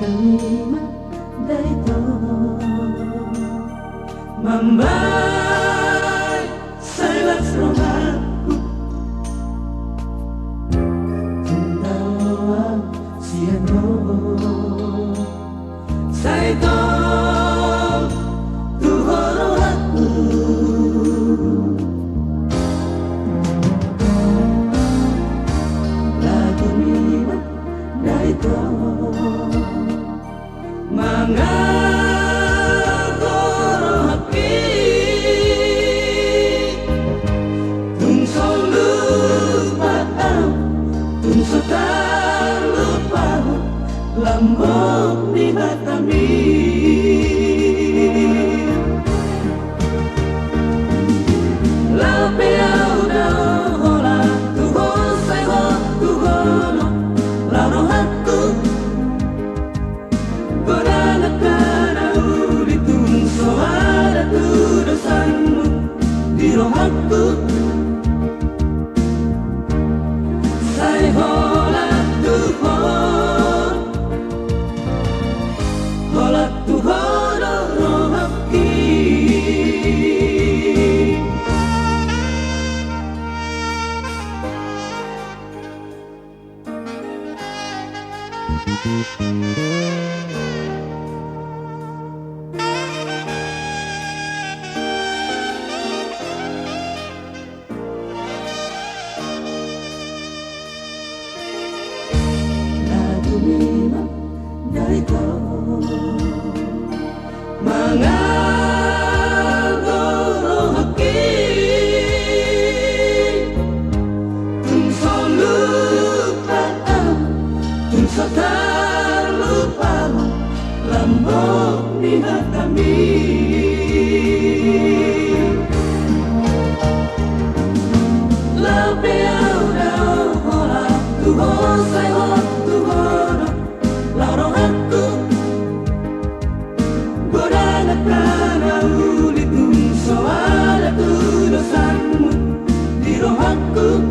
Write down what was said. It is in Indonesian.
Kalimat dito Mambay Silence romanku Tundawa siano Saito Tuhoro aku Lagu lima dito Mangagoro hati Tungso lupaan Tungso tak lupa Lambok di batami Lape auda hola Tuho seho tuho no Laro hatu Soara tu dosanmu di rohaku Sai hola tu hola rohaki Lima dari kau Mangagoro haki Tungso lupaan Tungso tak lupa Lambok di hatami Lape auda hola Tuho seho Soara tu dosanmu di rohaku